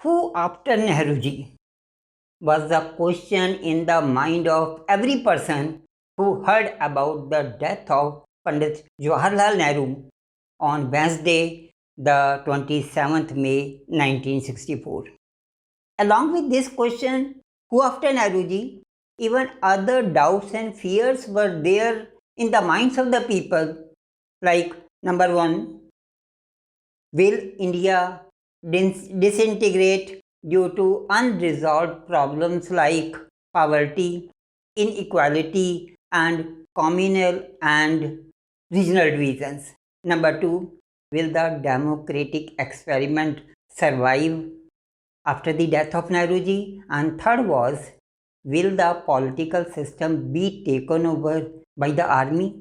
Who after Nehruji was the question in the mind of every person who heard about the death of Pandit Jawaharlal Nehru on Wednesday, the 27th May 1964. Along with this question, who after Nehruji, even other doubts and fears were there in the minds of the people, like number one, will India disintegrate due to unresolved problems like poverty, inequality, and communal and regional divisions? Number two, will the democratic experiment survive after the death of Nehruji? And third was, will the political system be taken over by the army?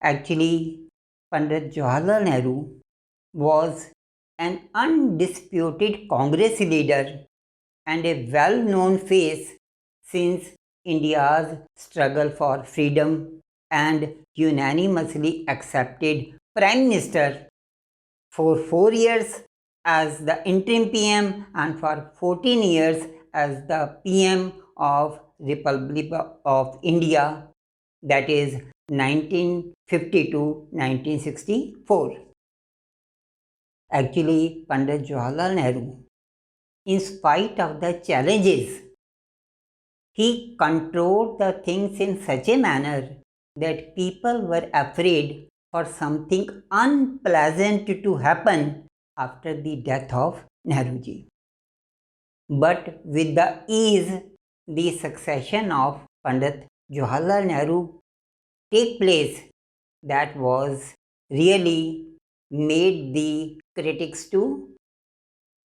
Actually, Pandit Jawaharlal Nehru was an undisputed Congress leader and a well known face since India's struggle for freedom and unanimously accepted Prime Minister for 4 years as the interim PM and for 14 years as the PM of Republic of India, that is 1950 to 1964. Actually, Pandit Jawaharlal Nehru, in spite of the challenges, he controlled the things in such a manner that people were afraid for something unpleasant to happen after the death of Nehruji. But with the ease, the succession of Pandit Jawaharlal Nehru take place, that was really made the critics to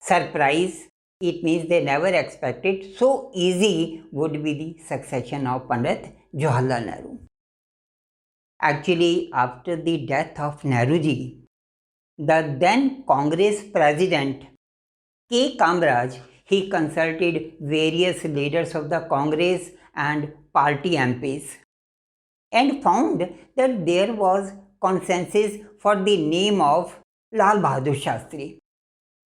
surprise. It means they never expected so easy would be the succession of Pandit Jawaharlal Nehru. Actually, after the death of Nehruji, the then Congress President K. Kamraj, he consulted various leaders of the Congress and party MPs and found that there was consensus for the name of Lal Bahadur Shastri.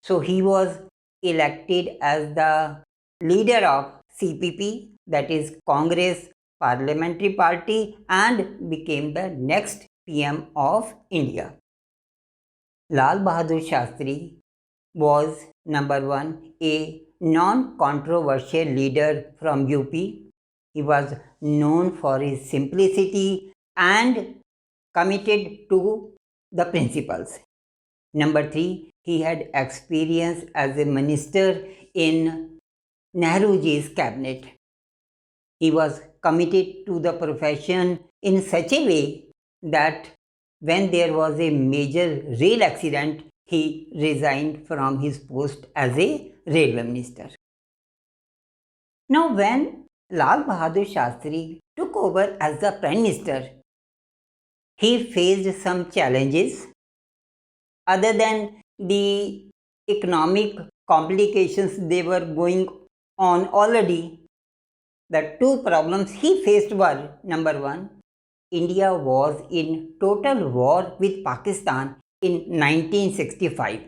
So he was elected as the leader of CPP, that is Congress Parliamentary Party, and became the next PM of India. Lal Bahadur Shastri was number one, a non-controversial leader from UP. He was known for his simplicity and committed to the principles. Number three, he had experience as a minister in Nehruji's cabinet. He was committed to the profession in such a way that when there was a major rail accident, he resigned from his post as a railway minister. Now, when Lal Bahadur Shastri took over as the Prime Minister, he faced some challenges other than the economic complications they were going on already. The two problems he faced were, number one, India was in total war with Pakistan in 1965.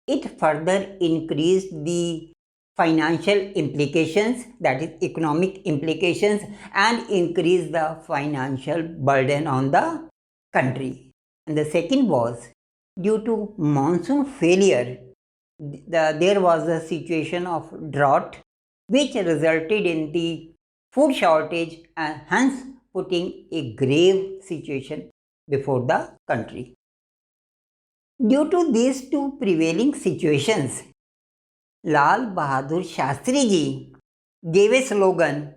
It further increased the financial implications, that is economic implications, and increased the financial burden on the country. And the second was, due to monsoon failure, there was a situation of drought which resulted in the food shortage and hence putting a grave situation before the country. Due to these two prevailing situations, Lal Bahadur Shastri ji gave a slogan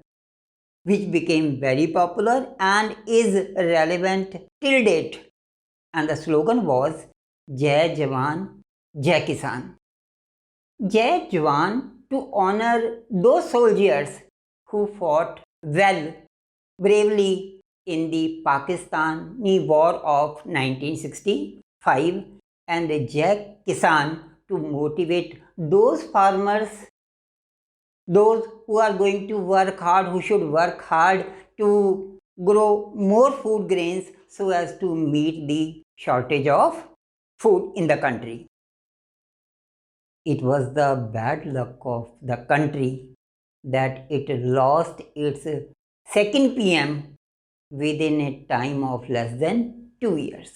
which became very popular and is relevant till date. And the slogan was Jai Jawan, Jai Kisan. Jai Jawan, to honor those soldiers who fought well, bravely in the Pakistani War of 1965, and Jai Kisan, to motivate those farmers, those who are going to work hard, who should work hard to grow more food grains so as to meet the shortage of food in the country. It was the bad luck of the country that it lost its second PM within a time of less than 2 years.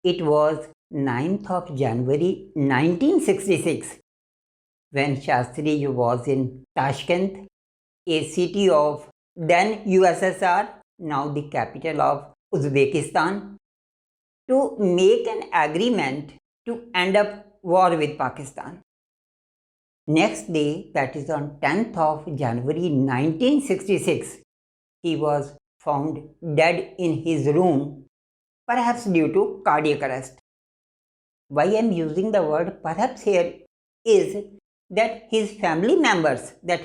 It was 9th of January 1966 when Shastri was in Tashkent, a city of then USSR, now the capital of Uzbekistan, to make an agreement to end up war with Pakistan. Next day, that is on 10th of January 1966, he was found dead in his room, perhaps due to cardiac arrest. Why I am using the word perhaps here is that his family members of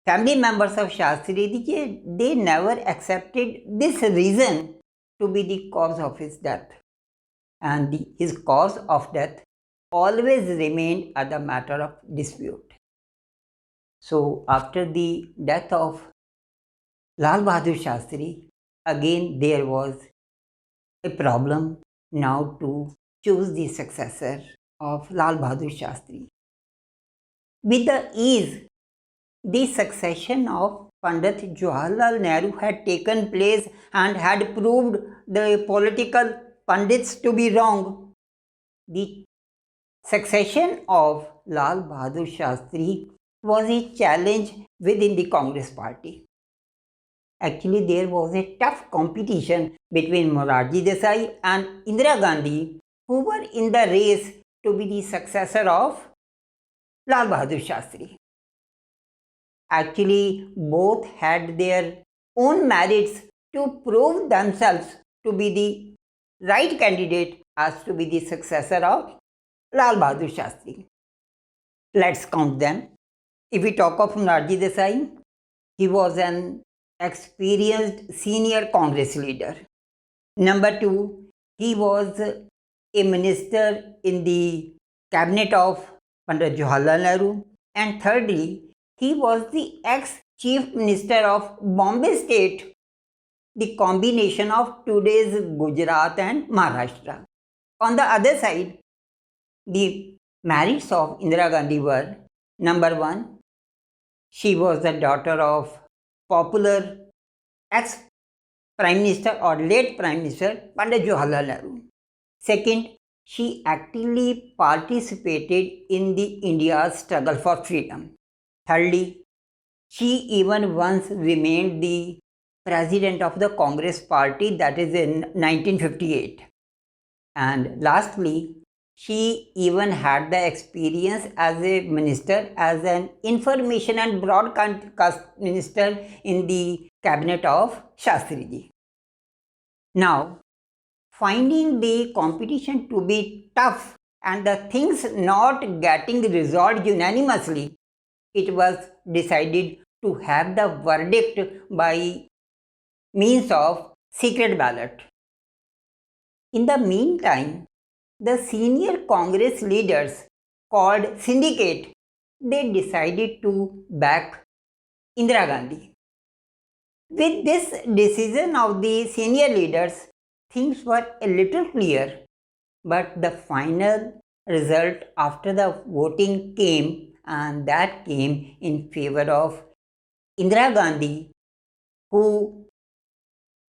Shastri, they never accepted this reason to be the cause of his death. And his cause of death always remained a matter of dispute. So after the death of Lal Bahadur Shastri, again there was a problem now to choose the successor of Lal Bahadur Shastri. With the ease, the succession of Pandit Jawaharlal Nehru had taken place and had proved the political pundits to be wrong. The succession of Lal Bahadur Shastri was a challenge within the Congress party. Actually, there was a tough competition between Morarji Desai and Indira Gandhi, who were in the race to be the successor of Lal Bahadur Shastri. Actually, both had their own merits to prove themselves to be the right candidate as to be the successor of Lal Bahadur Shastri. Let's count them. If we talk of Morarji Desai, he was an experienced senior Congress leader. Number 2, he was a minister in the cabinet of Pandit Jawaharlal Nehru. And thirdly, he was the ex-chief minister of Bombay state, the combination of today's Gujarat and Maharashtra. On the other side, the merits of Indira Gandhi were: number 1, she was the daughter of popular ex-prime minister or late prime minister Pandit Jawaharlal Nehru. Second, she actively participated in the India's struggle for freedom. Thirdly, she even once remained the president of the Congress party, that is in 1958. And lastly, she even had the experience as a minister, as an information and broadcast minister in the cabinet of Shastriji. Now, finding the competition to be tough and the things not getting resolved unanimously, it was decided to have the verdict by means of secret ballot. In the meantime, the senior Congress leaders called syndicate, they decided to back Indira Gandhi. With this decision of the senior leaders, things were a little clear, but the final result after the voting came, and that came in favor of Indira Gandhi, who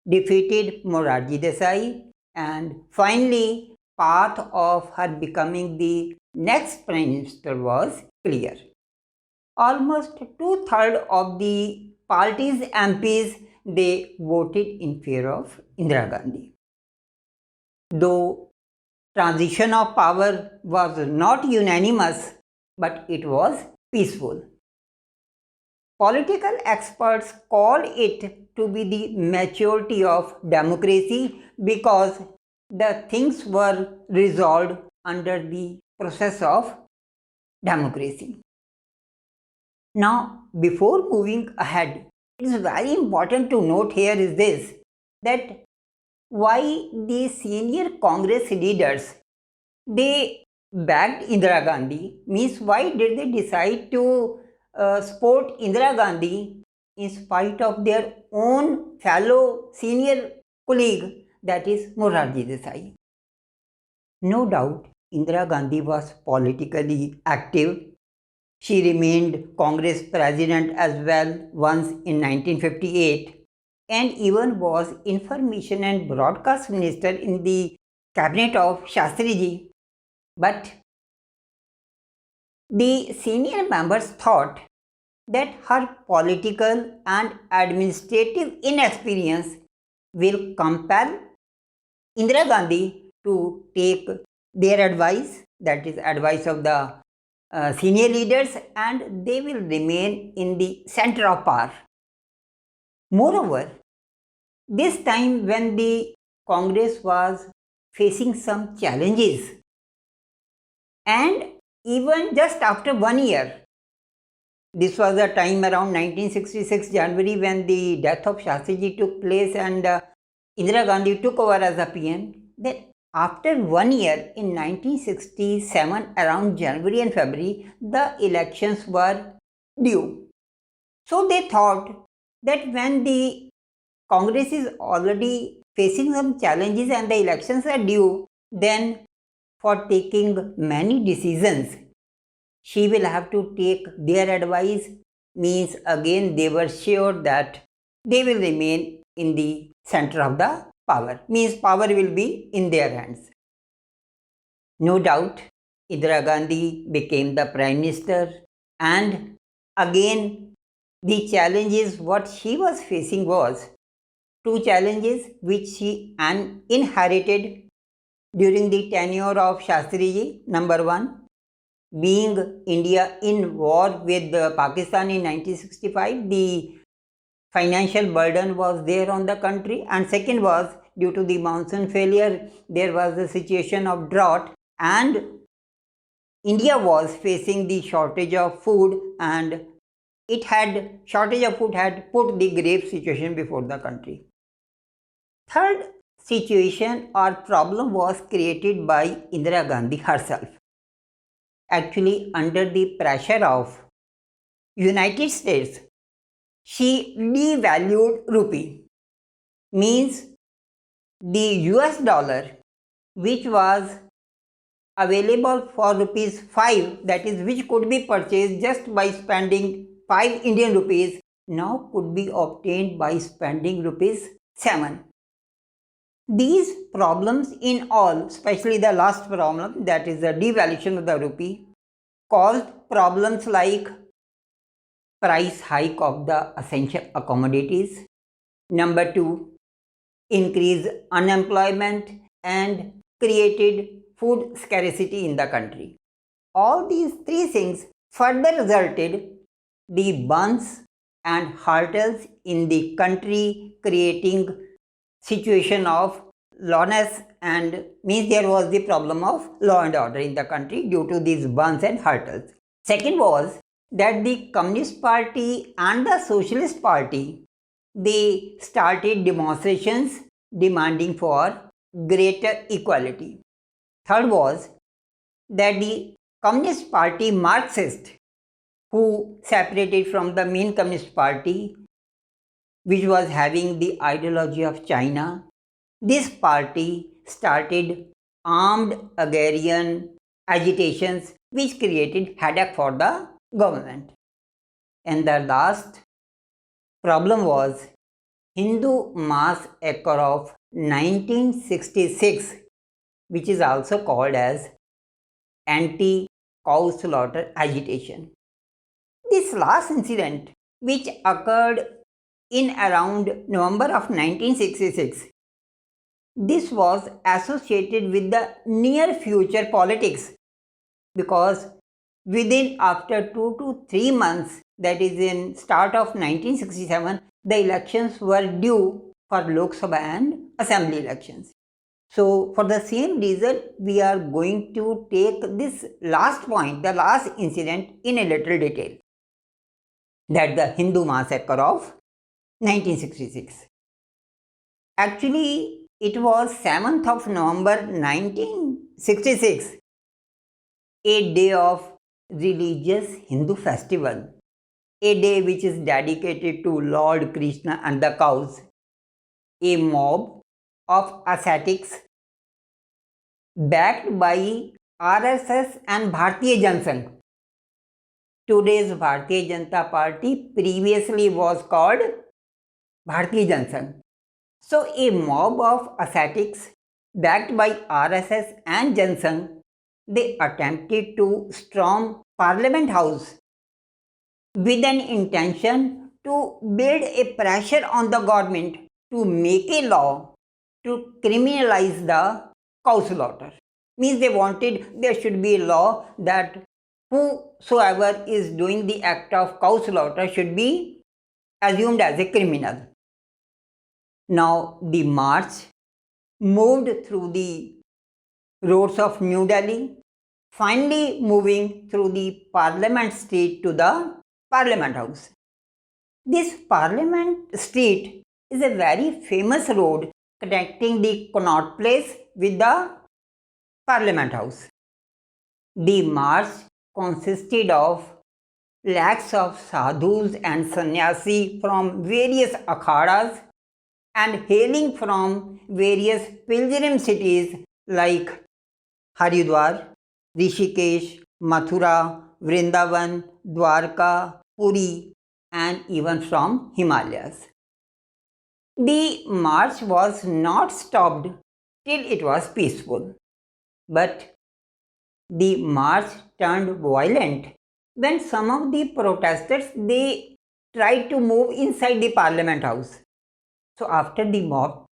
defeated Morarji Desai, and finally path of her becoming the next prime minister was clear. Almost 2/3 of the party's MPs, they voted in favor of Indira Gandhi. Though transition of power was not unanimous, but it was peaceful. Political experts call it to be the maturity of democracy because the things were resolved under the process of democracy. Now, before moving ahead, it is very important to note here is this, that why the senior Congress leaders, they backed Indira Gandhi, means why did they decide to support Indira Gandhi in spite of their own fellow senior colleague, that is Morarji Desai. No doubt Indira Gandhi was politically active. She remained Congress president as well once in 1958 and even was information and broadcast minister in the cabinet of Shastriji. But the senior members thought that her political and administrative inexperience will compel Indira Gandhi to take their advice, that is, advice of the senior leaders, and they will remain in the center of power. Moreover, this time when the Congress was facing some challenges, and even just after 1 year, this was the time around 1966 January when the death of Shastriji took place and Indira Gandhi took over as a PM. Then after 1 year in 1967 around January and February, the elections were due. So they thought that when the Congress is already facing some challenges and the elections are due, then for taking many decisions, she will have to take their advice. Means again they were sure that they will remain in the center of the power. Means power will be in their hands. No doubt, Indira Gandhi became the Prime Minister, and again the challenges what she was facing was two challenges which she inherited during the tenure of Shastriji. Number one, being India in war with Pakistan in 1965, the financial burden was there on the country, and second was due to the monsoon failure, there was a situation of drought, and India was facing the shortage of food, and shortage of food had put the grave situation before the country. Third situation or problem was created by Indira Gandhi herself. Actually, under the pressure of United States, she devalued rupee. Means the US dollar, which was available for rupees 5, that is, which could be purchased just by spending 5 Indian rupees, now could be obtained by spending rupees 7. These problems in all, especially the last problem, that is the devaluation of the rupee, caused problems like price hike of the essential commodities. Number 2, increased unemployment and created food scarcity in the country. All these three things further resulted the burns and hurtles in the country, creating situation of lawlessness, and means there was the problem of law and order in the country due to these burns and hurtles. Second was that the Communist Party and the Socialist Party, they started demonstrations demanding for greater equality. Third was that the Communist Party Marxist, who separated from the main Communist Party, which was having the ideology of China, this party started armed agrarian agitations which created headache for the government. And the last problem was Hindu massacre of 1966, which is also called as anti-cow slaughter agitation. This last incident, which occurred in around November of 1966, this was associated with the near future politics, because within after 2 to 3 months, that is in start of 1967, the elections were due for Lok Sabha and Assembly elections. So for the same reason, we are going to take this last point, the last incident, in a little detail, that the Hindu massacre of 1966. Actually, it was 7th of November 1966, a day of religious Hindu festival, a day which is dedicated to Lord Krishna and the cows. A mob of ascetics, backed by RSS and Bharatiya Janata Sangh. Today's Bharatiya Janata Party previously was called Bharatiya Janata Sangh. So a mob of ascetics backed by RSS and Janata Sangh, they attempted to storm Parliament House with an intention to build a pressure on the government to make a law to criminalize the cow slaughter. Means they wanted there should be a law that whosoever is doing the act of cow slaughter should be assumed as a criminal. Now the march moved through the roads of New Delhi, finally moving through the Parliament Street to the Parliament House. This Parliament Street is a very famous road connecting the Connaught Place with the Parliament House. The march consisted of lakhs of sadhus and sannyasi from various akhadas and hailing from various pilgrim cities like Haridwar, Rishikesh, Mathura, Vrindavan, Dwarka, Puri, and even from Himalayas. The march was not stopped till it was peaceful, but the march turned violent when some of the protesters they tried to move inside the Parliament House. So after the mob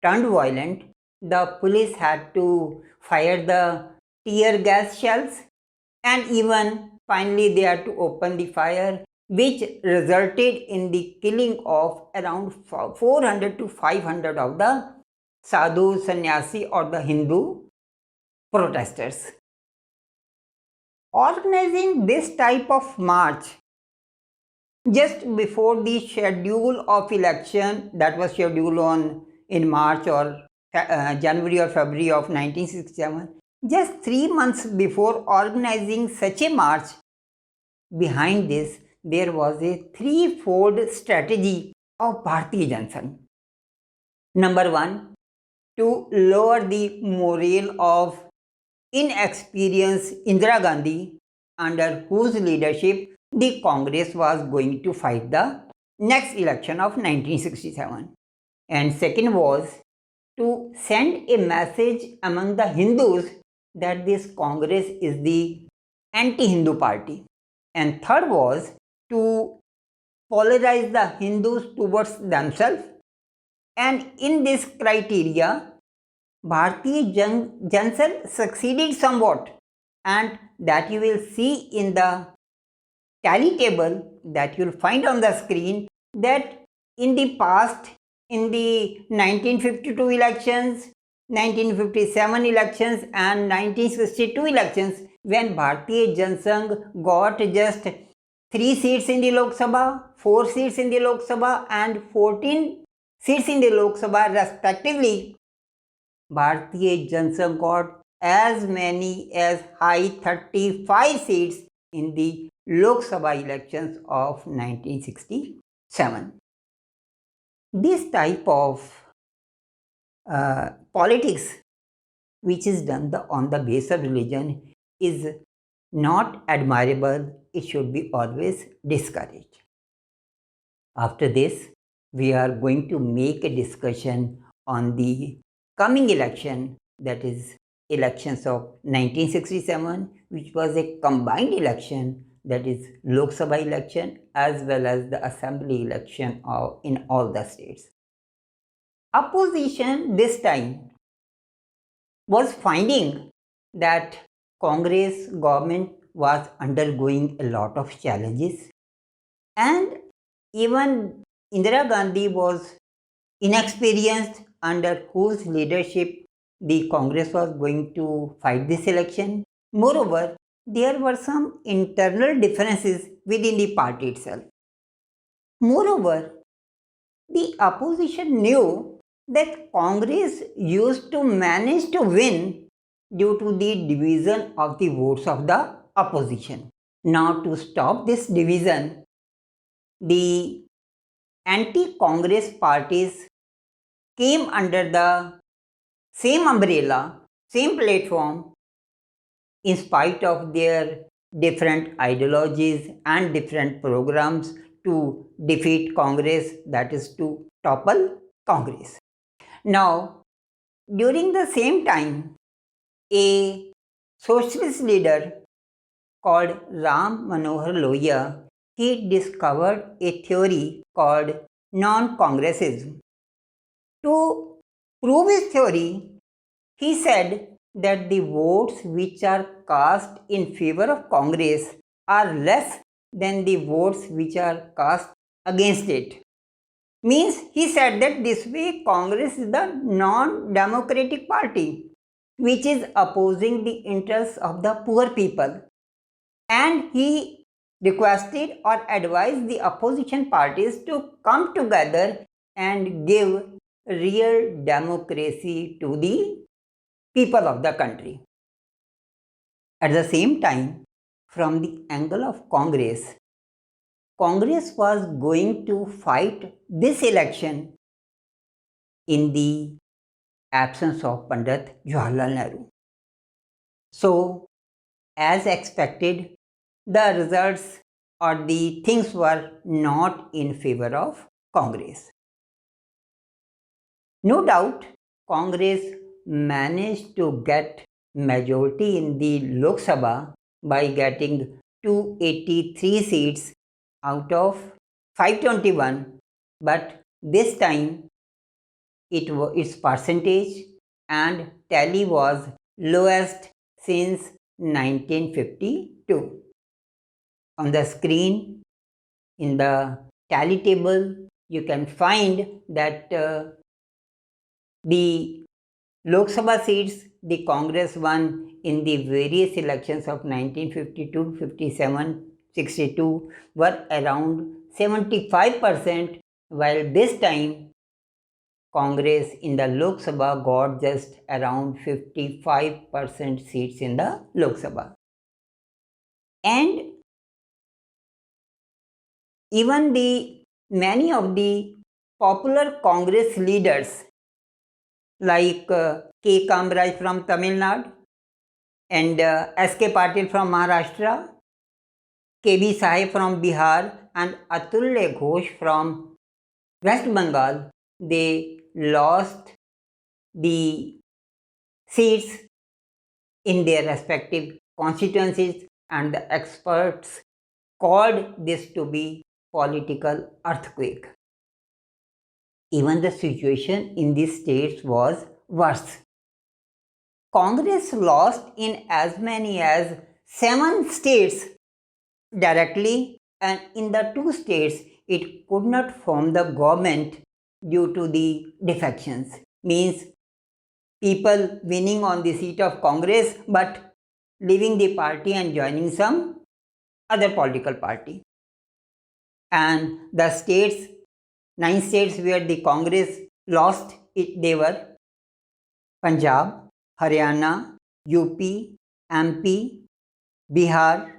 turned violent, the police had to fire the tear gas shells, and even finally they had to open the fire, which resulted in the killing of around 400 to 500 of the sadhu, sannyasi or the Hindu protesters. Organizing this type of march just before the schedule of election that was scheduled on in March or January or February of 1967, just 3 months before organizing such a march, behind this there was a threefold strategy of Bharatiya Janata Sangh. Number one, to lower the morale of inexperienced Indira Gandhi, under whose leadership the Congress was going to fight the next election of 1967. And second was to send a message among the Hindus that this Congress is the anti-Hindu party. And third was to polarize the Hindus towards themselves. And in this criteria, Bharatiya Janata Sangh succeeded somewhat, and that you will see in the tally table that you will find on the screen, that in the past, in the 1952 elections, 1957 elections and 1962 elections, when Bharatiya Janata Sangh got just 3 seats in the Lok Sabha, 4 seats in the Lok Sabha and 14 seats in the Lok Sabha respectively, Bharatiya Janata Sangh got as many as high 35 seats in the Lok Sabha elections of 1967. This type of politics which is done on the base of religion is not admirable. It should be always discouraged. After this, we are going to make a discussion on the coming election, that is elections of 1967, which was a combined election, that is Lok Sabha election as well as the assembly election in all the states. Opposition this time was finding that Congress government was undergoing a lot of challenges, and even Indira Gandhi was inexperienced under whose leadership the Congress was going to fight this election. Moreover, there were some internal differences within the party itself. Moreover, the opposition knew that Congress used to manage to win due to the division of the votes of the opposition. Now, to stop this division, the anti-Congress parties came under the same umbrella, same platform in spite of their different ideologies and different programs to defeat Congress, that is to topple Congress. Now, during the same time, a socialist leader called Ram Manohar Lohia, he discovered a theory called non-congressism. To prove his theory, he said that the votes which are cast in favor of Congress are less than the votes which are cast against it. Means he said that this way Congress is the non-democratic party which is opposing the interests of the poor people, and he requested or advised the opposition parties to come together and give real democracy to the people of the country. At the same time, from the angle of Congress, Congress was going to fight this election in the absence of Pandit Jawaharlal Nehru. So, as expected, the results or the things were not in favor of Congress. No doubt, Congress managed to get majority in the Lok Sabha by getting 283 seats out of 521, but this time its percentage and tally was lowest since 1952. On the screen in the tally table, you can find that the Lok Sabha seats the Congress won in the various elections of 1952, 57, 62 were around 75%, while this time Congress in the Lok Sabha got just around 55% seats in the Lok Sabha. And even many of the popular Congress leaders like K. Kamraj from Tamil Nadu and S.K. Patil from Maharashtra, K.B. Sahay from Bihar and Atulya Ghosh from West Bengal, they lost the seats in their respective constituencies, and the experts called this to be political earthquake. Even the situation in these states was worse. Congress lost in as many as 7 states directly, and in the 2 states it could not form the government due to the defections. Means people winning on the seat of Congress but leaving the party and joining some other political party. And the states, 9 states where the Congress lost it, they were Punjab, Haryana, UP, MP, Bihar,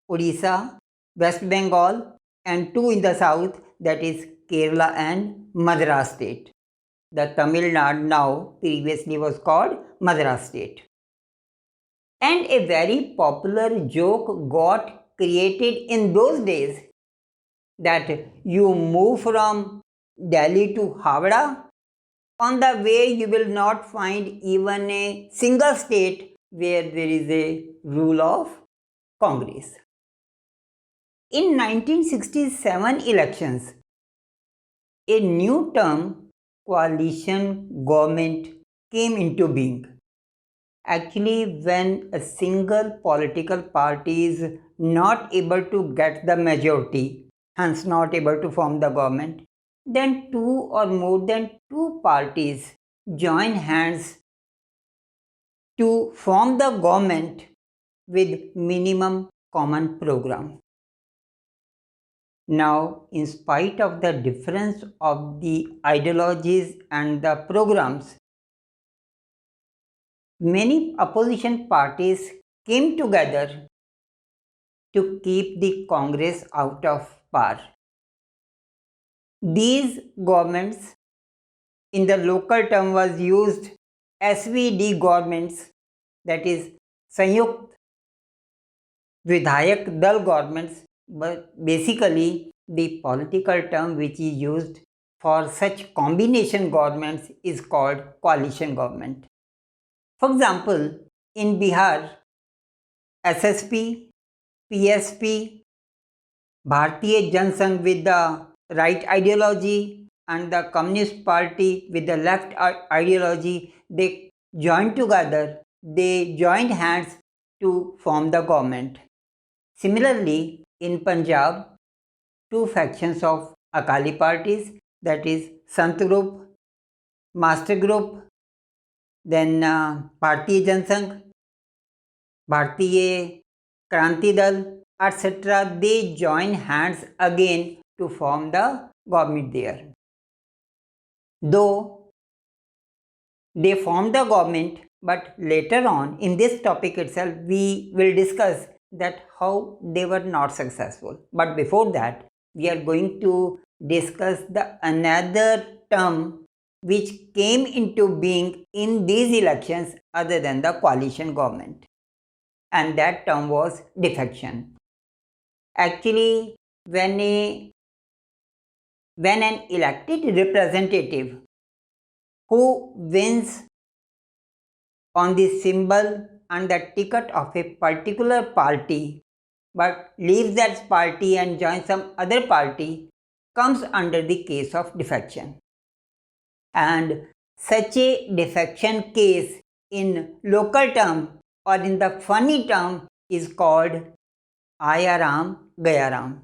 Odisha, West Bengal, and 2 in the south, that is Kerala and Madras state. The Tamil Nadu now previously was called Madras state. And a very popular joke got created in those days that you move from Delhi to Havana, on the way you will not find even a single state where there is a rule of Congress. In 1967 elections, a new term, coalition government, came into being. Actually, when a single political party is not able to get the majority, hence not able to form the government, then 2 or more than 2 parties join hands to form the government with minimum common program. Now, in spite of the difference of the ideologies and the programs, many opposition parties came together to keep the Congress out of power. These governments, in the local term was used SVD governments, that is Sanyukt Vidhayak Dal governments, but basically the political term which is used for such combination governments is called coalition government. For example, in Bihar, SSP, PSP, Bharatiya Janasangh with the right ideology and the Communist Party with the left ideology, they joined together, they joined hands to form the government. Similarly, in Punjab, two factions of Akali parties, that is Sant Group, Master Group, then Bharatiya Janasangh, Bharatiya Kranti Dal, etc. They join hands again to form the government there. Though they formed the government, but later on in this topic itself, we will discuss that how they were not successful. But before that, we are going to discuss the another term which came into being in these elections other than the coalition government, and that term was defection. Actually, when an elected representative who wins on the symbol and the ticket of a particular party but leaves that party and joins some other party comes under the case of defection. And such a defection case in local term or in the funny term is called Ayaram Gayaram.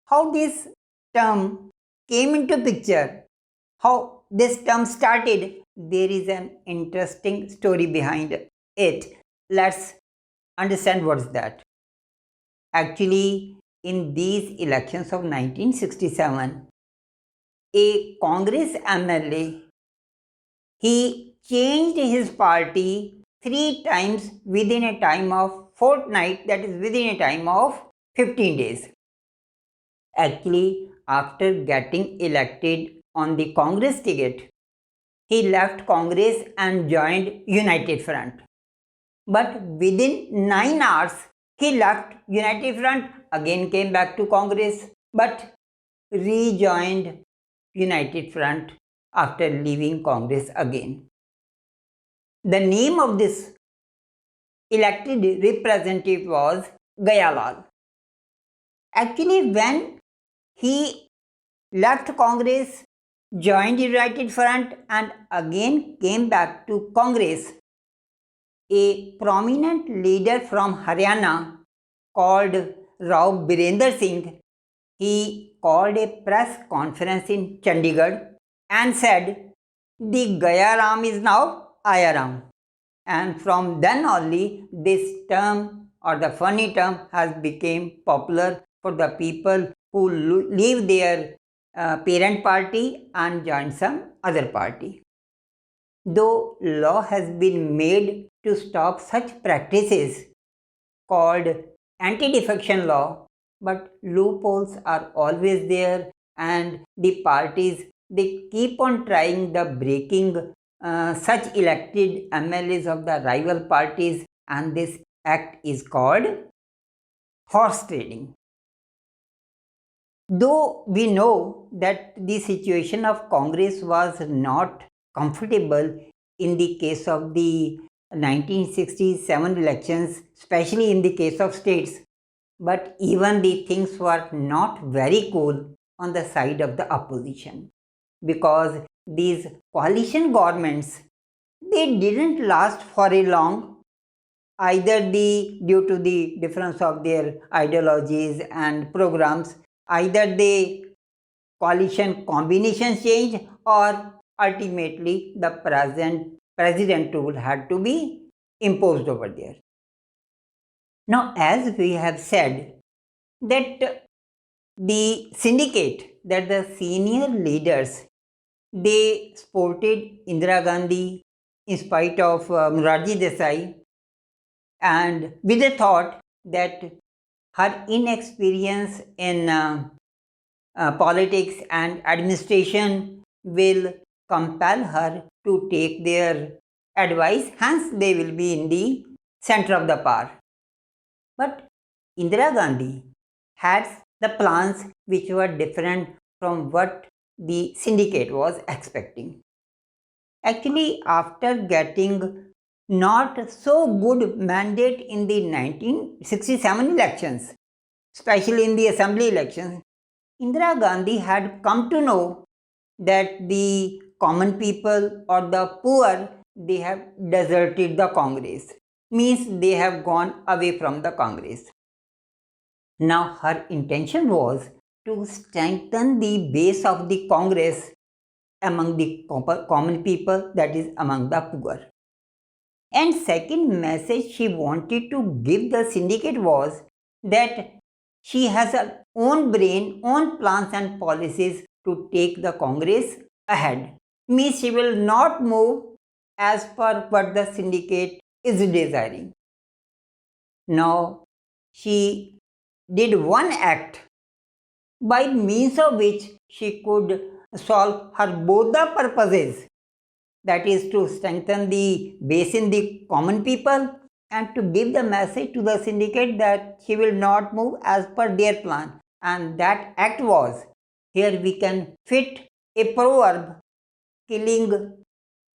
How this term came into picture, how this term started, there is an interesting story behind it. Let's understand what's that. Actually, in these elections of 1967, a Congress MLA, he changed his party 3 times within a time of fortnight, that is within a time of 15 days. Actually, after getting elected on the Congress ticket, he left Congress and joined United Front. But within 9 hours, he left United Front, again came back to Congress, but rejoined United Front after leaving Congress again. The name of this elected representative was Gayalal. Actually, when he left Congress, joined United Front and again came back to Congress, a prominent leader from Haryana called Rao Birender Singh, he called a press conference in Chandigarh and said, the Gayaram is now Ayaram. And from then only, this term or the funny term has become popular for the people who leave their parent party and join some other party. Though law has been made to stop such practices called anti-defection law, but loopholes are always there and the parties, they keep on trying the breaking such elected MLAs of the rival parties, and this act is called horse trading. Though we know that the situation of Congress was not comfortable in the case of the 1967 elections, especially in the case of states, but even the things were not very cool on the side of the opposition, because these coalition governments, they didn't last for a long, either due to the difference of their ideologies and programs, either the coalition combinations change or ultimately the president rule had to be imposed over there. Now, as we have said, that the syndicate, that the senior leaders, they supported Indira Gandhi in spite of Morarji Desai, and with the thought that her inexperience in politics and administration will compel her to take their advice, hence they will be in the center of the power. But Indira Gandhi had the plans which were different from what the syndicate was expecting. Actually, after getting not so good mandate in the 1967 elections, especially in the assembly elections, Indira Gandhi had come to know that the common people or the poor, they have deserted the Congress, means they have gone away from the Congress. Now her intention was to strengthen the base of the Congress among the common people, that is among the poor. And second message she wanted to give the syndicate was that she has her own brain, own plans and policies to take the Congress ahead. Means she will not move as per what the syndicate is desiring. Now she did one act by means of which she could solve her both the purposes, that is to strengthen the base in the common people and to give the message to the syndicate that she will not move as per their plan. And that act was, here we can fit a proverb, killing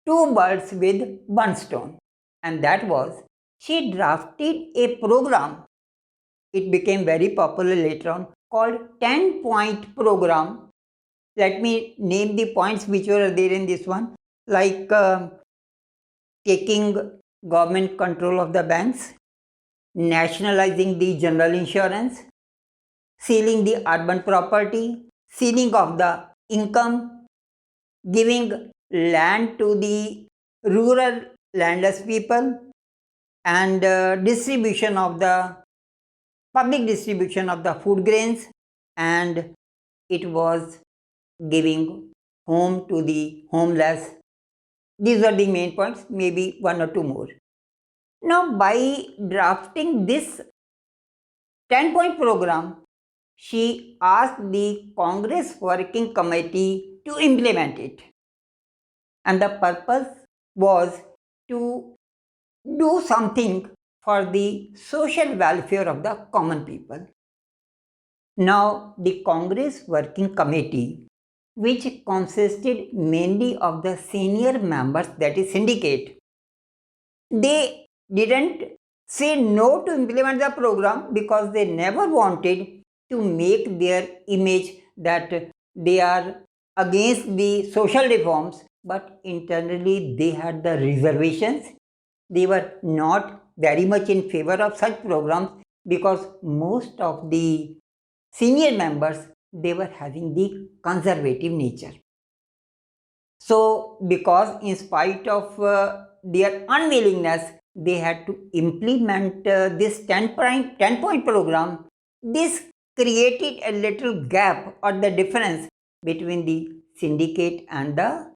two birds with one stone. And that was, she drafted a program. It became very popular later on, called 10-point program. Let me name the points which were there in this one, like taking government control of the banks, nationalizing the general insurance, sealing the urban property, sealing of the income, giving land to the rural landless people, and distribution of the public distribution of the food grains, and it was giving home to the homeless. These are the main points, maybe one or two more. Now, by drafting this 10-point program, she asked the Congress Working Committee to implement it. And the purpose was to do something for the social welfare of the common people. Now, the Congress Working Committee, which consisted mainly of the senior members, that is syndicate, they didn't say no to implement the program because they never wanted to make their image that they are against the social reforms, but internally they had the reservations. They were not very much in favor of such programs because most of the senior members, they were having the conservative nature. So because in spite of their unwillingness, they had to implement this 10-point program. This created a little gap or the difference between the syndicate and the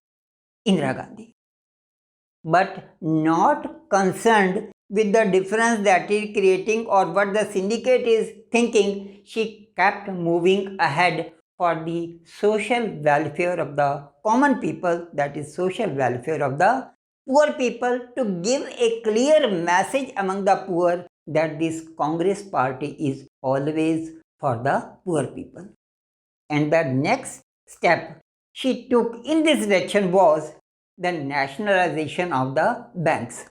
Indira Gandhi. But not concerned with the difference that is creating or what the syndicate is thinking, she kept moving ahead for the social welfare of the common people, that is social welfare of the poor people, to give a clear message among the poor that this Congress party is always for the poor people. And the next step she took in this direction was the nationalization of the banks.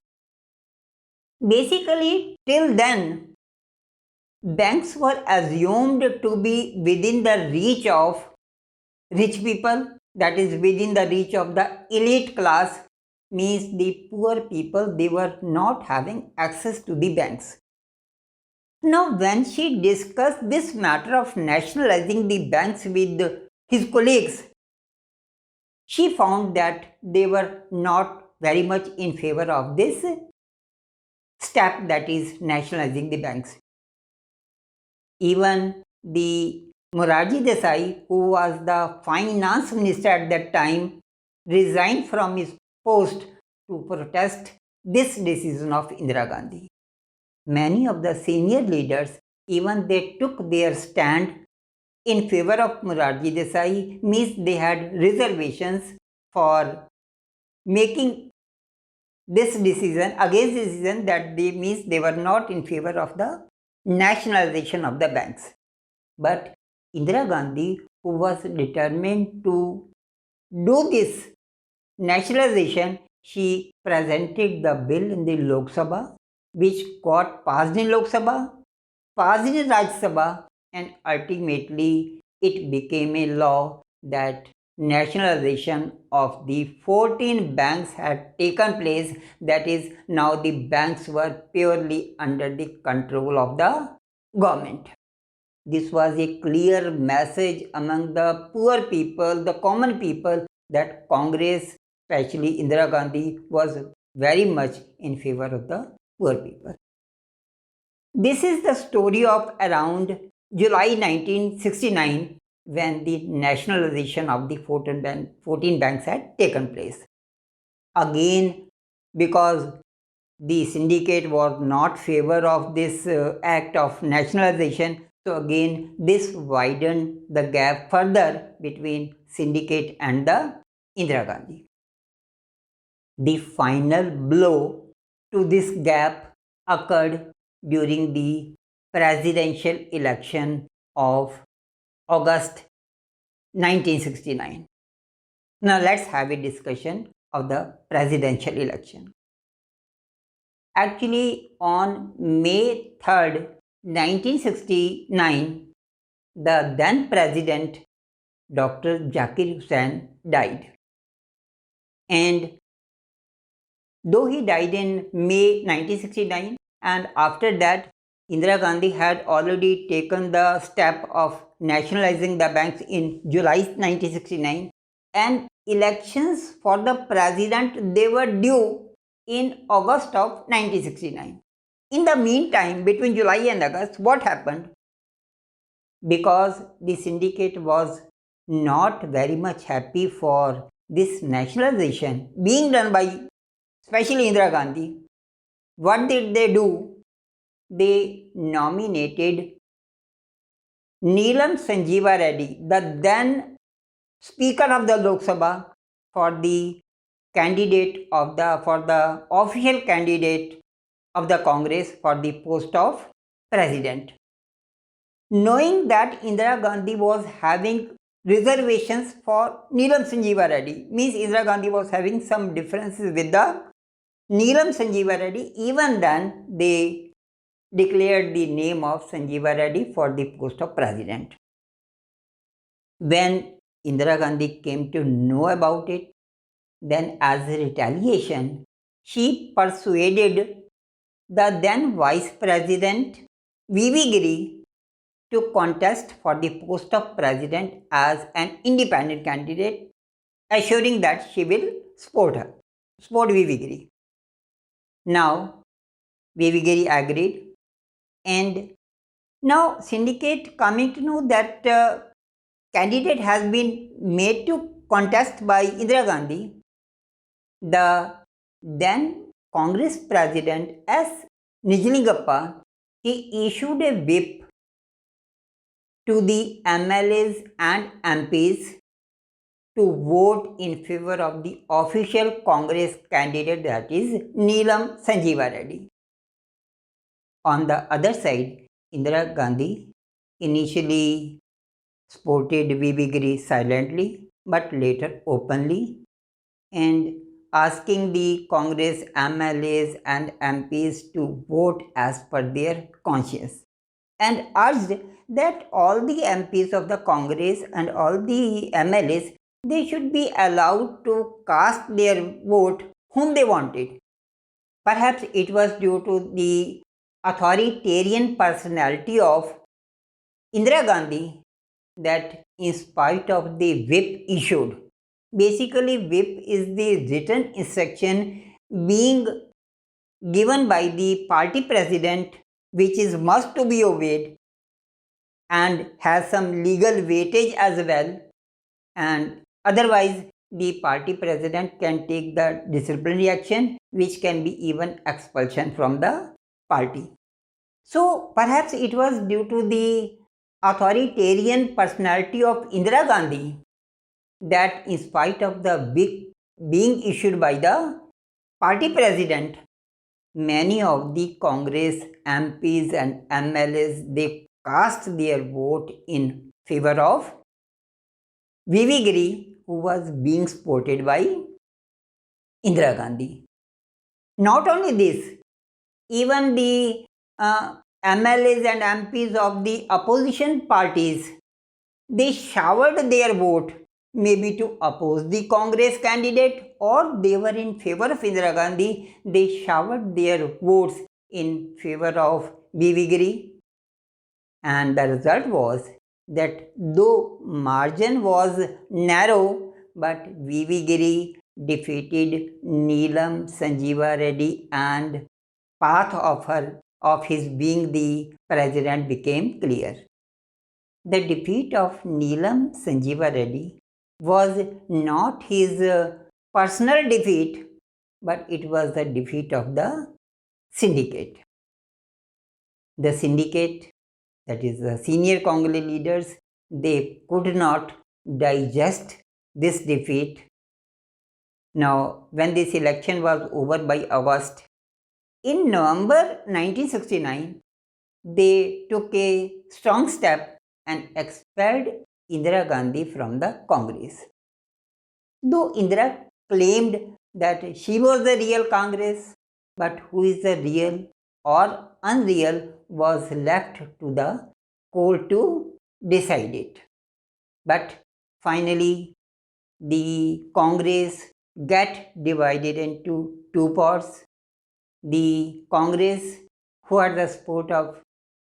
Basically, till then, banks were assumed to be within the reach of rich people, that is within the reach of the elite class, means the poor people, they were not having access to the banks. Now, when she discussed this matter of nationalizing the banks with his colleagues, she found that they were not very much in favor of this step, that is nationalizing the banks. Even the Morarji Desai, who was the finance minister at that time, resigned from his post to protest this decision of Indira Gandhi. Many of the senior leaders, even they took their stand in favor of Morarji Desai, means they had reservations for making this decision, against this decision, that they means they were not in favor of the nationalization of the banks. But Indira Gandhi, who was determined to do this nationalization, she presented the bill in the Lok Sabha, which got passed in Lok Sabha, passed in Rajya Sabha, and ultimately it became a law that nationalization of the 14 banks had taken place. That is, now the banks were purely under the control of the government. This was a clear message among the poor people, the common people, that Congress, especially Indira Gandhi, was very much in favor of the poor people. This is the story of around July 1969, when the nationalization of the 14 banks had taken place. Again, because the syndicate was not favor of this act of nationalization, so again this widened the gap further between syndicate and the Indira Gandhi. The final blow to this gap occurred during the presidential election of August 1969. Now let's have a discussion of the presidential election. Actually, on May 3rd, 1969, the then president Dr. Zakir Hussain died. And though he died in May 1969, and after that, Indira Gandhi had already taken the step of nationalizing the banks in July 1969, and elections for the president, they were due in August of 1969. In the meantime, between July and August, what happened? Because the syndicate was not very much happy for this nationalization being done by especially Indira Gandhi, what did they do? They nominated Neelam Sanjeeva Reddy, the then Speaker of the Lok Sabha, for the official candidate of the Congress for the post of president. Knowing that Indira Gandhi was having reservations for Neelam Sanjeeva Reddy, means Indira Gandhi was having some differences with the Neelam Sanjeeva Reddy, even then they declared the name of Sanjeeva Reddy for the post of president. When Indira Gandhi came to know about it, then as a retaliation, she persuaded the then Vice President V.V. Giri to contest for the post of president as an independent candidate, assuring that she will support V.V. Giri. Now, V.V. Giri agreed, and now syndicate coming to know that candidate has been made to contest by Indira Gandhi, the then Congress President S. Nijalingappa, he issued a whip to the MLAs and MPs to vote in favor of the official Congress candidate, that is Neelam Sanjeeva Reddy. On the other side, Indira Gandhi initially supported V.V. Giri silently but later openly, and asking the Congress MLAs and MPs to vote as per their conscience, and urged that all the MPs of the Congress and all the MLAs, they should be allowed to cast their vote whom they wanted. Perhaps it was due to the authoritarian personality of Indira Gandhi that in spite of the whip issued, basically whip is the written instruction being given by the party president, which is must to be obeyed and has some legal weightage as well, and otherwise the party president can take the disciplinary action, which can be even expulsion from the party. So perhaps it was due to the authoritarian personality of Indira Gandhi that in spite of the whip being issued by the party president, many of the Congress MPs and MLAs, they cast their vote in favor of VV Giri, who was being supported by Indira Gandhi. Not only this, even the MLAs and MPs of the opposition parties, they showered their vote maybe to oppose the Congress candidate, or they were in favor of Indira Gandhi. They showered their votes in favor of VV Giri, and the result was that though margin was narrow, but VV Giri defeated Neelam Sanjeeva Reddy, and path of his being the president became clear. The defeat of Neelam Sanjeeva Reddy was not his personal defeat, but it was the defeat of the syndicate. The syndicate, that is the senior Congolese leaders, they could not digest this defeat. Now, when this election was over by August, in November 1969, they took a strong step and expelled Indira Gandhi from the Congress. Though Indira claimed that she was the real Congress, but who is the real or unreal was left to the court to decide it. But finally, the Congress get divided into two parts. The Congress, who had the support of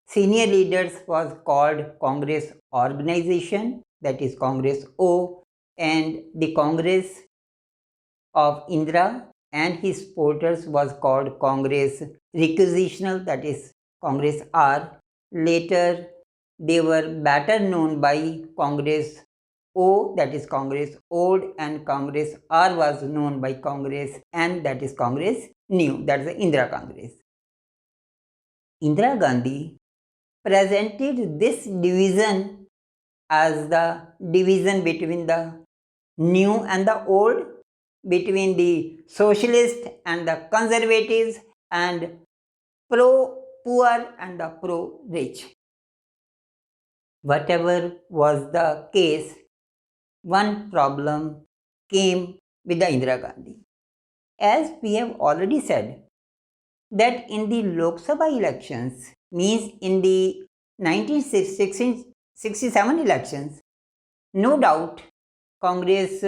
senior leaders, was called Congress Organization, that is Congress O, and the Congress of Indira and his supporters was called Congress Requisitional, that is Congress R. Later, they were better known by Congress O, that is Congress Old, and Congress R was known by Congress N, that is Congress New, that is the Indira Congress. Indira Gandhi presented this division as the division between the new and the old, between the socialist and the conservatives, and pro-poor and the pro-rich. Whatever was the case, one problem came with the Indira Gandhi. As we have already said, that in the Lok Sabha elections, means in the 1967 elections, no doubt Congress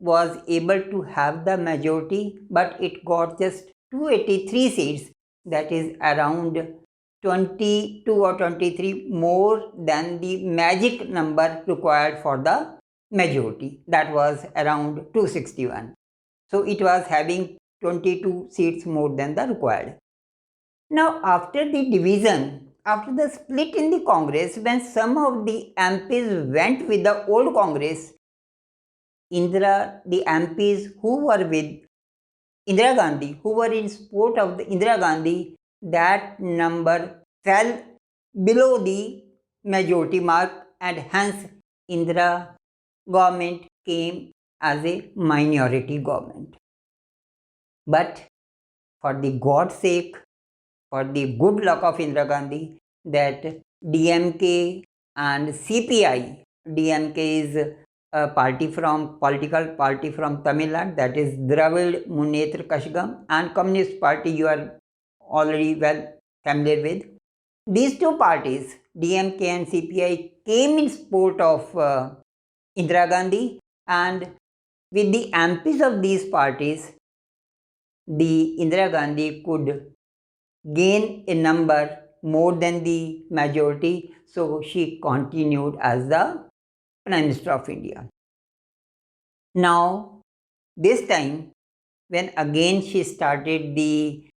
was able to have the majority, but it got just 283 seats, that is around 22 or 23 more than the magic number required for the majority, that was around 261. So it was having 22 seats more than the required. Now, after the division, after the split in the Congress, when some of the MPs went with the old Congress, the MPs who were with Indira Gandhi, who were in support of the Indira Gandhi, that number fell below the majority mark, and hence Indira government came as a minority government. But for the God's sake, for the good luck of Indira Gandhi, that DMK and CPI, DMK is a political party from Tamil Nadu, that is Dravid Munnetra Kazhagam, and Communist Party you are already well familiar with. These two parties, DMK and CPI, came in support of Indira Gandhi, and with the MPs of these parties, the Indira Gandhi could gain a number more than the majority, so she continued as the Prime Minister of India. Now, this time, when again she started the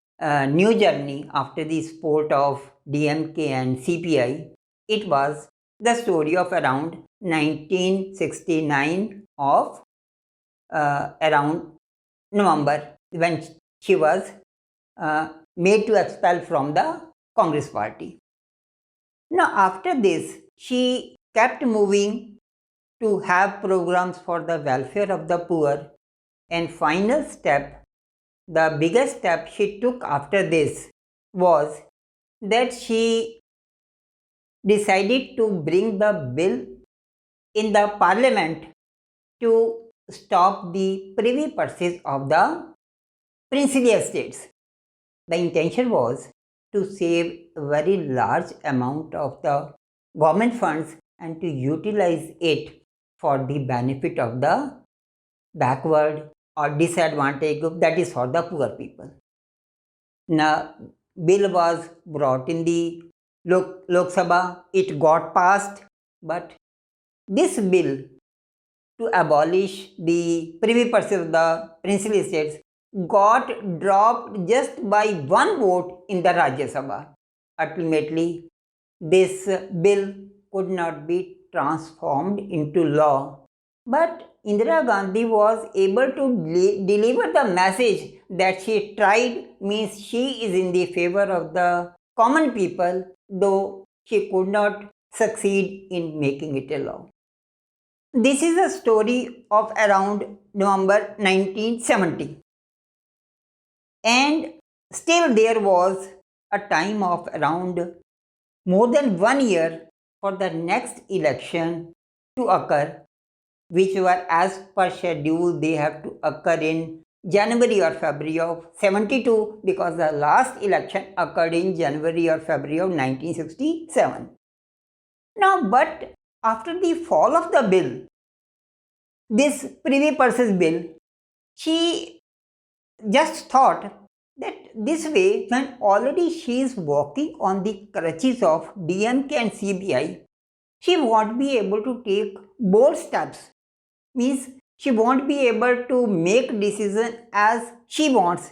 new journey after the support of DMK and CPI, it was the story of around 1969 of around November, when she was made to expel from the Congress party. Now, after this, she kept moving to have programs for the welfare of the poor, and final step, the biggest step she took after this was that she decided to bring the bill in the parliament to stop the privy purses of the princely estates. The intention was to save a very large amount of the government funds and to utilize it for the benefit of the backward or disadvantaged group, that is for the poor people. Now, bill was brought in the Lok Sabha, it got passed, but this bill to abolish the privy purses of the princely estates got dropped just by one vote in the Rajya Sabha. Ultimately, this bill could not be transformed into law, but Indira Gandhi was able to deliver the message that she tried, means she is in the favor of the common people, though she could not succeed in making it a law. This is a story of around November 1970. And still there was a time of around more than 1 year for the next election to occur, which were as per schedule they have to occur in January or February of 72, because the last election occurred in January or February of 1967. Now, but after the fall of the bill, this privy purses bill, she just thought that this way, when already she is walking on the crutches of DMK and CBI, she won't be able to take bold steps. Means she won't be able to make decision as she wants.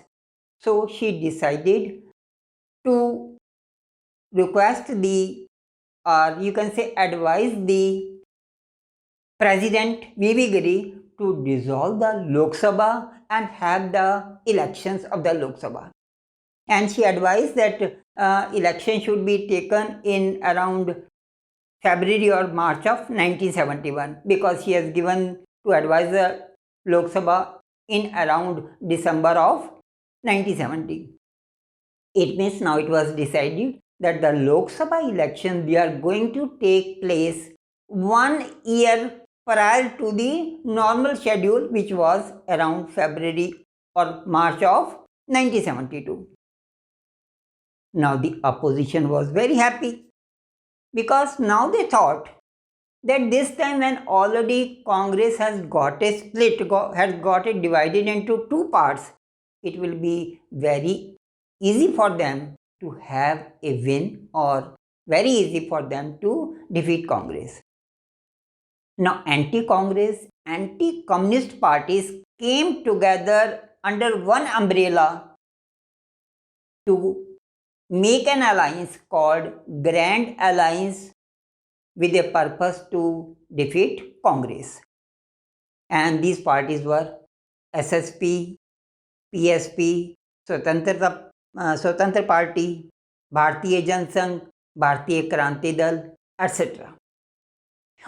So she decided to request the, or you can say advise the President VV Giri to dissolve the Lok Sabha and have the elections of the Lok Sabha. And she advised that election should be taken in around February or March of 1971, because she has given to advise the Lok Sabha in around December of 1970. It means now it was decided that the Lok Sabha election, they are going to take place 1 year prior to the normal schedule, which was around February or March of 1972. Now the opposition was very happy, because now they thought that this time, when already Congress has got a split, has got it divided into two parts, it will be very easy for them to have a win, or very easy for them to defeat Congress. Now, anti-Congress, anti-communist parties came together under one umbrella to make an alliance called Grand Alliance, with a purpose to defeat Congress. And these parties were SSP, PSP, Swatantra Party, Bharatiya Jansangh, Bharatiya Kranti Dal, etc.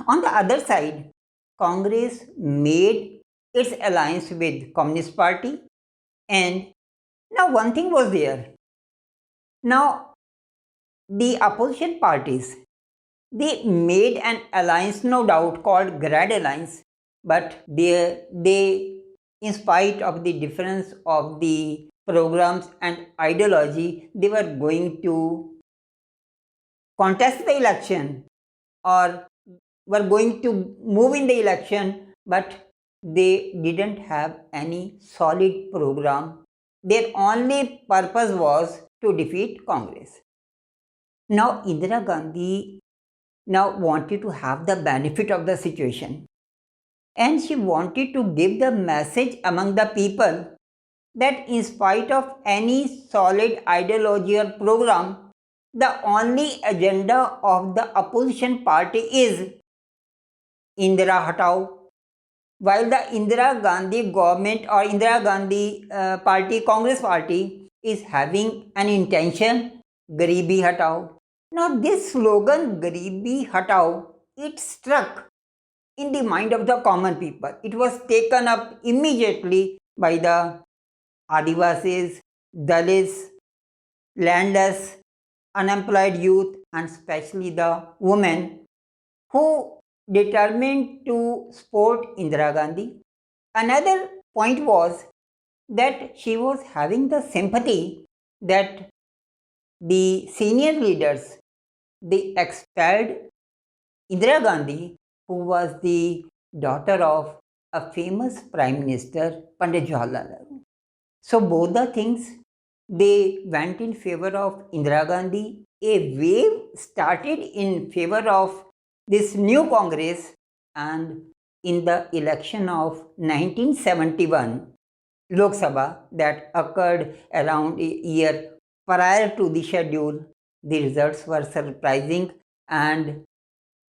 On the other side, Congress made its alliance with Communist Party, and now one thing was there. Now the opposition parties, they made an alliance, no doubt, called Grand Alliance, but they, in spite of the difference of the programs and ideology, they were going to contest the election, or were going to move in the election, but they didn't have any solid program. Their only purpose was to defeat Congress. Now Indira Gandhi now wanted to have the benefit of the situation, and she wanted to give the message among the people that in spite of any solid ideology or program, the only agenda of the opposition party is Indira Hatao. While the Indira Gandhi government or Indira Gandhi party, Congress party, is having an intention, Garibi Hatao. Now this slogan, Garibi Hatao, it struck in the mind of the common people. It was taken up immediately by the Adivasis, Dalits, landless, unemployed youth, and especially the women who determined to support Indira Gandhi. Another point was that she was having the sympathy that the senior leaders they expelled Indira Gandhi, who was the daughter of a famous prime minister, Pandit Jawaharlal Nehru. So both the things they went in favor of Indira Gandhi. A wave started in favor of this new Congress, and in the election of 1971 Lok Sabha that occurred around a year prior to the schedule, the results were surprising, and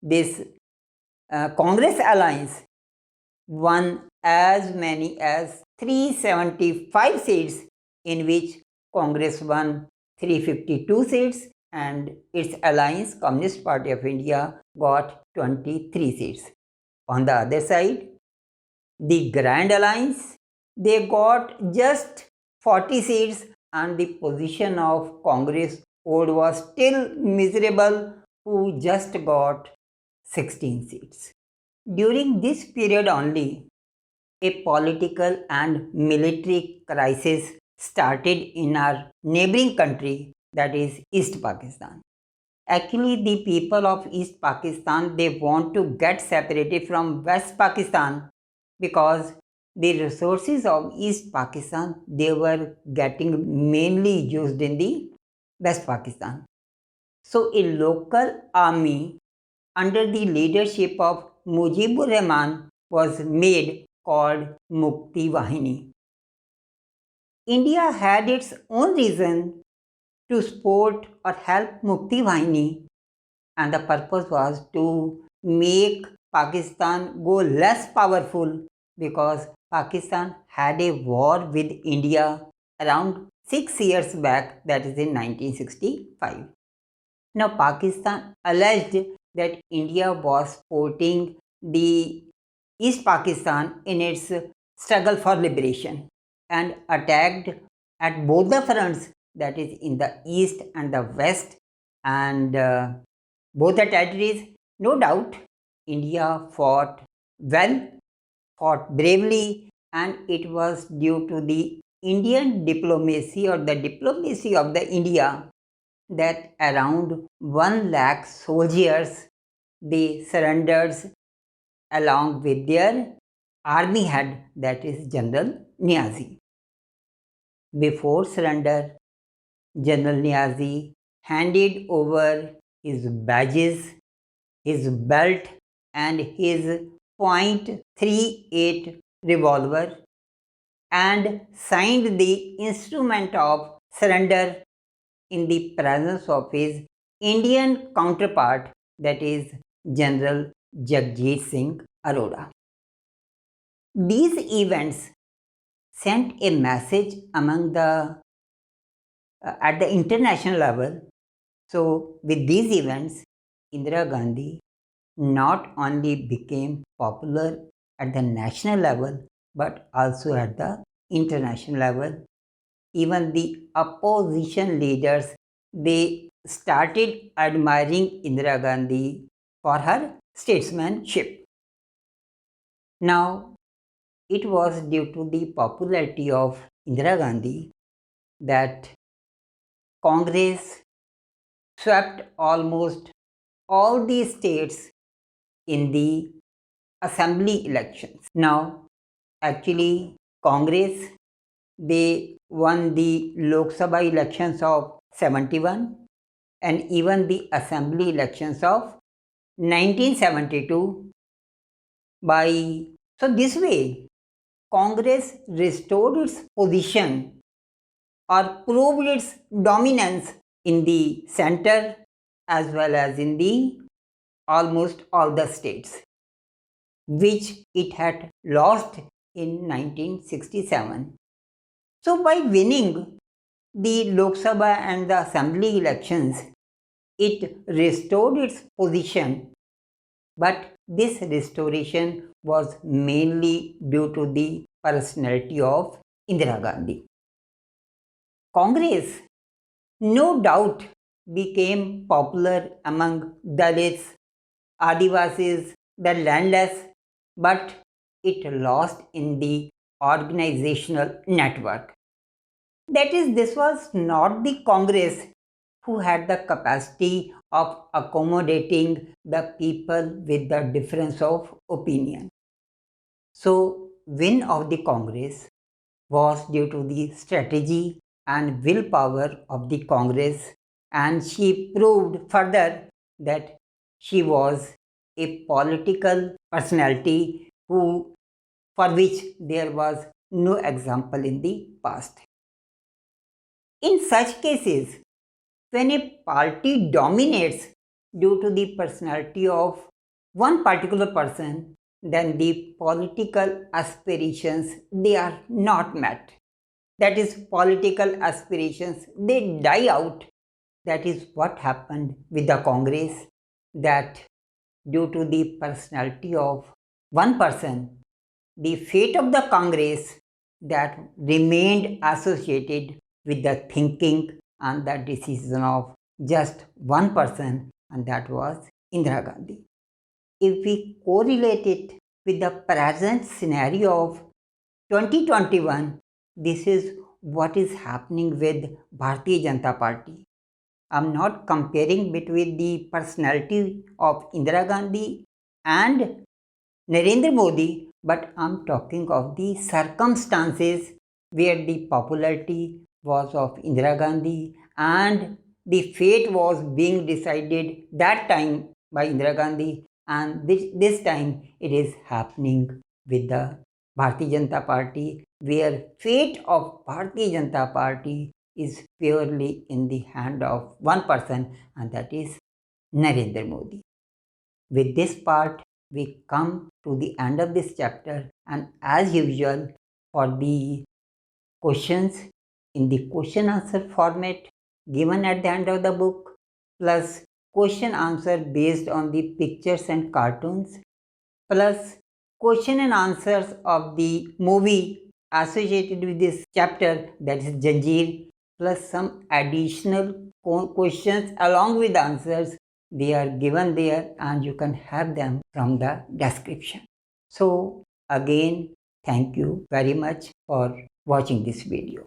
this Congress alliance won as many as 375 seats, in which Congress won 352 seats and its alliance Communist Party of India got 23 seats. On the other side, the Grand Alliance they got just 40 seats, and the position of Congress old was still miserable, who just got 16 seats. During this period only, a political and military crisis started in our neighboring country, that is East Pakistan. Actually, the people of East Pakistan they want to get separated from West Pakistan because the resources of East Pakistan they were getting mainly used in the West Pakistan. So a local army under the leadership of Mujibur Rahman was made called Mukti Vahini. India had its own reason to support or help Mukti Vahini, and the purpose was to make Pakistan go less powerful because Pakistan had a war with India around 6 years back, that is in 1965. Now, Pakistan alleged that India was supporting the East Pakistan in its struggle for liberation and attacked at both the fronts, that is in the east and the west, and both the territories. No doubt, India fought well, fought bravely, and it was due to the Indian diplomacy or the diplomacy of the India that around 1 lakh soldiers they surrendered along with their army head, that is General Niazi. Before surrender, General Niazi handed over his badges, his belt, and his .38 revolver and signed the instrument of surrender in the presence of his Indian counterpart, that is General Jagjit Singh Arora. These events sent a message among the at the international level. So, with these events, Indira Gandhi not only became popular at the national level but also at the international level. Even the opposition leaders they started admiring Indira Gandhi for her statesmanship. Now, it was due to the popularity of Indira Gandhi that Congress swept almost all the states in the assembly elections. Now, actually, Congress they won the Lok Sabha elections of 71 and even the assembly elections of 1972 by so this way Congress restored its position or proved its dominance in the center as well as in the almost all the states which it had lost in 1967. So by winning the Lok Sabha and the assembly elections, it restored its position, but this restoration was mainly due to the personality of Indira Gandhi. Congress no doubt became popular among Dalits, Adivasis, the landless, but it lost in the organizational network. That is, this was not the Congress who had the capacity of accommodating the people with the difference of opinion. So, win of the Congress was due to the strategy and willpower of the Congress, and she proved further that she was a political personality who, for which there was no example in the past. In such cases, when a party dominates due to the personality of one particular person, then the political aspirations they are not met. That is, political aspirations they die out. That is what happened with the Congress, that due to the personality of one person, the fate of the Congress that remained associated with the thinking and the decision of just one person, and that was Indira Gandhi. If we correlate it with the present scenario of 2021, this is what is happening with Bharatiya Janata Party. I'm not comparing between the personality of Indira Gandhi and Narendra Modi, but I'm talking of the circumstances where the popularity was of Indira Gandhi and the fate was being decided that time by Indira Gandhi, and this time it is happening with the Bharatiya Janata Party, where fate of Bharatiya Janata Party is purely in the hand of one person, and that is Narendra Modi. With this part, we come to the end of this chapter, and as usual, for the questions in the question answer format given at the end of the book, plus question answer based on the pictures and cartoons, plus question and answers of the movie associated with this chapter, that is Janjeer, plus some additional questions along with answers. They are given there and you can have them from the description. So again, thank you very much for watching this video.